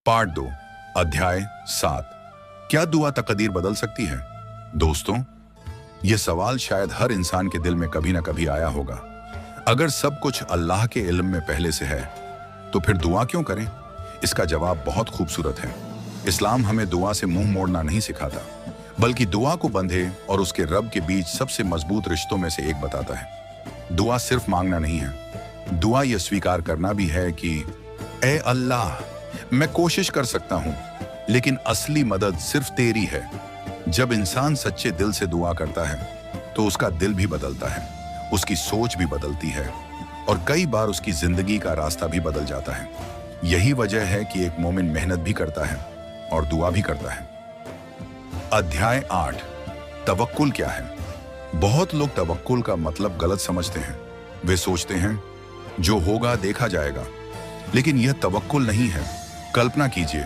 Part 2 अध्याय 7 क्या दुआ तकदीर बदल सकती है? दोस्तों, यह सवाल शायद हर इंसान के दिल में कभी ना कभी आया होगा। अगर सब कुछ अल्लाह के इल्म में पहले से है तो फिर दुआ क्यों करें? इसका जवाब बहुत खूबसूरत है। इस्लाम हमें दुआ से मुंह मोड़ना नहीं सिखाता, बल्कि दुआ को बंधे और उसके रब के बीच सबसे मजबूत रिश्तों में से एक बताता है। दुआ सिर्फ मांगना नहीं है, दुआ यह स्वीकार करना भी है कि ए अल्लाह, मैं कोशिश कर सकता हूं, लेकिन असली मदद सिर्फ तेरी है। जब इंसान सच्चे दिल से दुआ करता है तो उसका दिल भी बदलता है, उसकी सोच भी बदलती है और कई बार उसकी जिंदगी का रास्ता भी बदल जाता है। यही वजह है कि एक मोमिन मेहनत भी करता है और दुआ भी करता है। अध्याय 8 तवक्कुल क्या है? बहुत लोग तवक्कुल का मतलब गलत समझते हैं। वे सोचते हैं जो होगा देखा जाएगा, लेकिन यह तवक्कुल नहीं है। कल्पना कीजिए,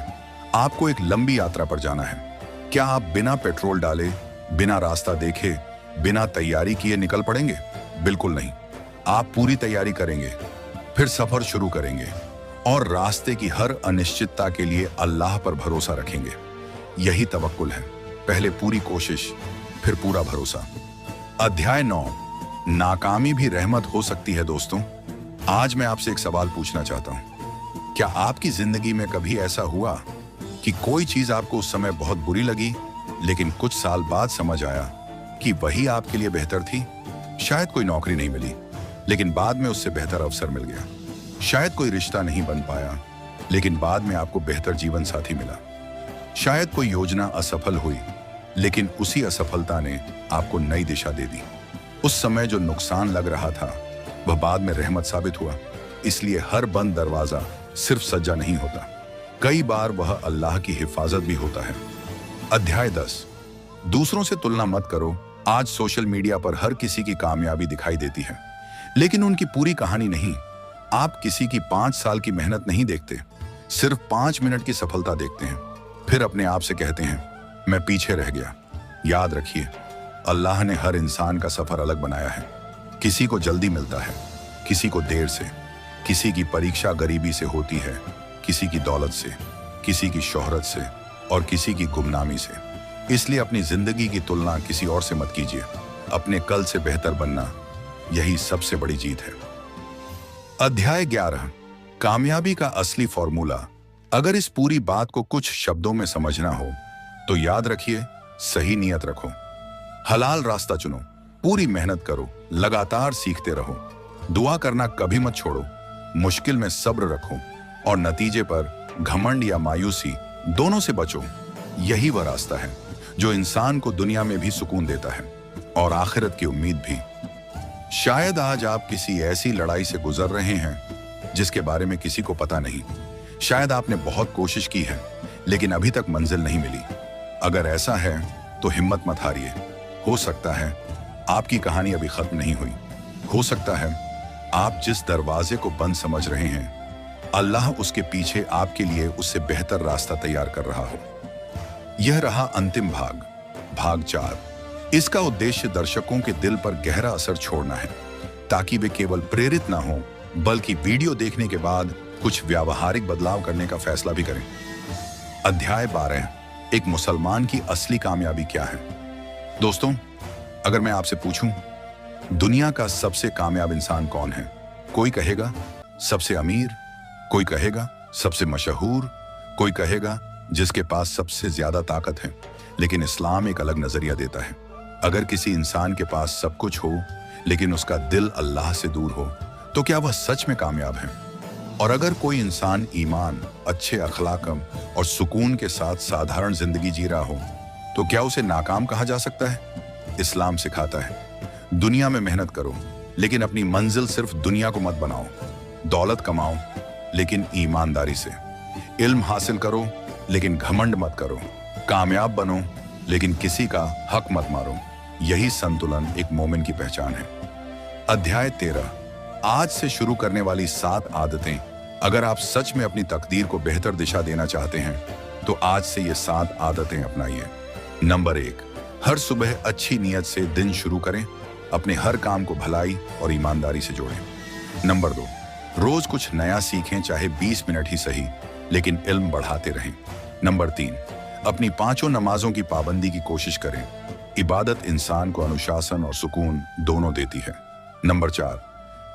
आपको एक लंबी यात्रा पर जाना है। क्या आप बिना पेट्रोल डाले, बिना रास्ता देखे, बिना तैयारी किए निकल पड़ेंगे? बिल्कुल नहीं। आप पूरी तैयारी करेंगे, फिर सफर शुरू करेंगे और रास्ते की हर अनिश्चितता के लिए अल्लाह पर भरोसा रखेंगे। यही तवक्कुल है। पहले पूरी कोशिश, फिर पूरा भरोसा। अध्याय 9 नाकामी भी रहमत हो सकती है। दोस्तों, आज मैं आपसे एक सवाल पूछना चाहता हूं। क्या आपकी जिंदगी में कभी ऐसा हुआ कि कोई चीज आपको उस समय बहुत बुरी लगी, लेकिन कुछ साल बाद समझ आया कि वही आपके लिए बेहतर थी? शायद कोई नौकरी नहीं मिली, लेकिन बाद में उससे बेहतर अवसर मिल गया। शायद कोई रिश्ता नहीं बन पाया, लेकिन बाद में आपको बेहतर जीवन साथी मिला। शायद कोई योजना असफल हुई, लेकिन उसी असफलता ने आपको नई दिशा दे दी। उस समय जो नुकसान लग रहा था वह बाद में रहमत साबित हुआ। इसलिए हर बंद दरवाजा सिर्फ सज्जा नहीं होता, कई बार वह अल्लाह की हिफाजत भी होता है। अध्याय 10 दूसरों से तुलना मत करो। आज सोशल मीडिया पर हर किसी की कामयाबी दिखाई देती है, लेकिन उनकी पूरी कहानी नहीं। आप किसी की 5 साल की मेहनत नहीं देखते, सिर्फ 5 मिनट की सफलता देखते हैं, फिर अपने आप से कहते हैं मैं पीछे रह गया। याद रखिए, अल्लाह ने हर इंसान का सफर अलग बनाया है। किसी को जल्दी मिलता है, किसी को देर से, किसी की परीक्षा गरीबी से होती है, किसी की दौलत से, किसी की शोहरत से और किसी की गुमनामी से। इसलिए अपनी जिंदगी की तुलना किसी और से मत कीजिए। अपने कल से बेहतर बनना, यही सबसे बड़ी जीत है। अध्याय 11 कामयाबी का असली फॉर्मूला। अगर इस पूरी बात को कुछ शब्दों में समझना हो तो याद रखिए, सही नियत रखो, हलाल रास्ता चुनो, पूरी मेहनत करो, लगातार सीखते रहो, दुआ करना कभी मत छोड़ो, मुश्किल में सब्र रखो और नतीजे पर घमंड या मायूसी दोनों से बचो। यही वह रास्ता है जो इंसान को दुनिया में भी सुकून देता है और आखिरत की उम्मीद भी। शायद आज आप किसी ऐसी लड़ाई से गुजर रहे हैं जिसके बारे में किसी को पता नहीं। शायद आपने बहुत कोशिश की है, लेकिन अभी तक मंजिल नहीं मिली। अगर ऐसा है तो हिम्मत मत हारिए। हो सकता है आपकी कहानी अभी खत्म नहीं हुई। हो सकता है आप जिस दरवाजे को बंद समझ रहे हैं, अल्लाह उसके पीछे आपके लिए उससे बेहतर रास्ता तैयार कर रहा हो। यह रहा अंतिम भाग, भाग 4। इसका उद्देश्य दर्शकों के दिल पर गहरा असर छोड़ना है, ताकि वे केवल प्रेरित ना हो, बल्कि वीडियो देखने के बाद कुछ व्यावहारिक बदलाव करने का फैसला भी करें। अध्याय 12 एक मुसलमान की असली कामयाबी क्या है? दोस्तों, अगर मैं आपसे पूछूं दुनिया का सबसे कामयाब इंसान कौन है? कोई कहेगा सबसे अमीर, कोई कहेगा सबसे मशहूर, कोई कहेगा जिसके पास सबसे ज्यादा ताकत है। लेकिन इस्लाम एक अलग नजरिया देता है। अगर किसी इंसान के पास सब कुछ हो, लेकिन उसका दिल अल्लाह से दूर हो, तो क्या वह सच में कामयाब है? और अगर कोई इंसान ईमान, अच्छे अखलाकम और सुकून के साथ साधारण जिंदगी जी रहा हो, तो क्या उसे नाकाम कहा जा सकता है? इस्लाम सिखाता है दुनिया में मेहनत करो, लेकिन अपनी मंजिल सिर्फ दुनिया को मत बनाओ। दौलत कमाओ, लेकिन ईमानदारी से। इल्म हासिल करो, लेकिन घमंड मत करो। कामयाब बनो, लेकिन किसी का हक मत मारो। यही संतुलन एक मोमिन की पहचान है। अध्याय 13 आज से शुरू करने वाली 7 आदतें। अगर आप सच में अपनी तकदीर को बेहतर दिशा देना चाहते हैं तो आज से ये 7 आदतें अपनाइए। नंबर 1, हर सुबह अच्छी नीयत से दिन शुरू करें। अपने हर काम को भलाई और ईमानदारी से जोड़ें। नंबर 2, रोज कुछ नया सीखें, चाहे 20 मिनट ही सही। लेकिन इल्म बढ़ाते रहें। नंबर 3, अपनी 5 नमाजों की पाबंदी की कोशिश करें। इबादत इंसान को अनुशासन और सुकून दोनों देती है। नंबर 4,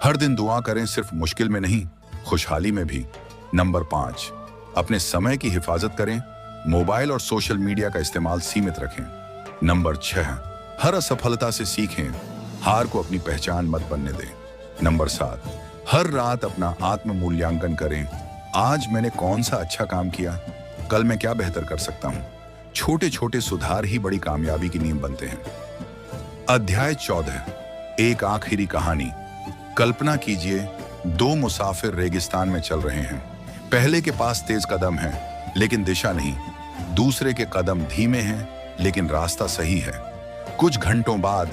हर दिन दुआ करें, सिर्फ मुश्किल में नहीं, खुशहाली में भी। नंबर 5, अपने समय की हिफाजत करें, मोबाइल और सोशल मीडिया का इस्तेमाल सीमित रखें। नंबर 6, हर असफलता से सीखें, हार को अपनी पहचान मत बनने दें। नंबर 7, हर रात अपना आत्म मूल्यांकन करें, आज मैंने कौन सा अच्छा काम किया, कल मैं क्या बेहतर कर सकता हूं। छोटे छोटे सुधार ही बड़ी कामयाबी की नींव बनते हैं। अध्याय 14, एक आखिरी कहानी। कल्पना कीजिए, 2 मुसाफिर रेगिस्तान में चल रहे हैं। पहले के पास तेज कदम है लेकिन दिशा नहीं, दूसरे के कदम धीमे हैं लेकिन रास्ता सही है। कुछ घंटों बाद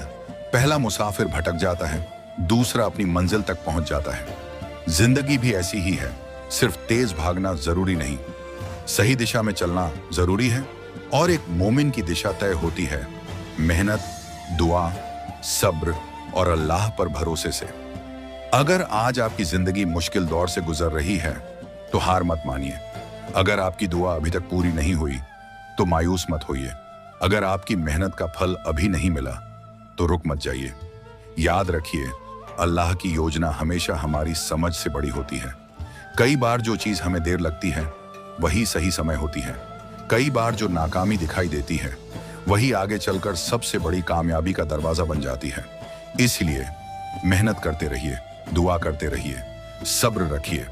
पहला मुसाफिर भटक जाता है, दूसरा अपनी मंजिल तक पहुंच जाता है। जिंदगी भी ऐसी ही है, सिर्फ तेज भागना जरूरी नहीं, सही दिशा में चलना जरूरी है। और एक मोमिन की दिशा तय होती है मेहनत, दुआ, सब्र और अल्लाह पर भरोसे से। अगर आज आपकी जिंदगी मुश्किल दौर से गुजर रही है तो हार मत मानिए। अगर आपकी दुआ अभी तक पूरी नहीं हुई तो मायूस मत होइए। अगर आपकी मेहनत का फल अभी नहीं मिला तो रुक मत जाइए। याद रखिए, अल्लाह की योजना हमेशा हमारी समझ से बड़ी होती है। कई बार जो चीज हमें देर लगती है वही सही समय होती है। कई बार जो नाकामी दिखाई देती है वही आगे चलकर सबसे बड़ी कामयाबी का दरवाजा बन जाती है। इसलिए मेहनत करते रहिए, दुआ करते रहिए, सब्र रखिए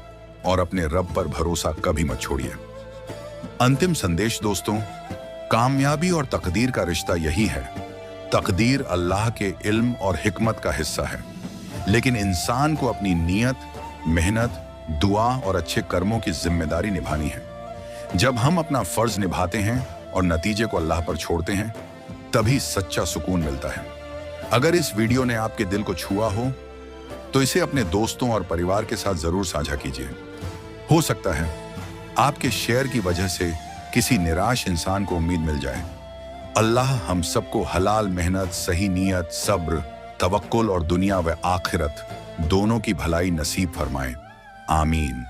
और अपने रब पर भरोसा कभी मत छोड़िए। अंतिम संदेश दोस्तों, कामयाबी और तकदीर का रिश्ता यही है। तकदीर अल्लाह के इल्म और हिकमत का हिस्सा है, लेकिन इंसान को अपनी नीयत, मेहनत, दुआ और अच्छे कर्मों की जिम्मेदारी निभानी है। जब हम अपना फर्ज निभाते हैं और नतीजे को अल्लाह पर छोड़ते हैं, तभी सच्चा सुकून मिलता है। अगर इस वीडियो ने आपके दिल को छुआ हो तो इसे अपने दोस्तों और परिवार के साथ जरूर साझा कीजिए। हो सकता है आपके शेयर की वजह से किसी निराश इंसान को उम्मीद मिल जाए। अल्लाह हम सबको हलाल मेहनत, सही नीयत, सब्र, तवक्कुल और दुनिया व आखिरत दोनों की भलाई नसीब फरमाए। आमीन।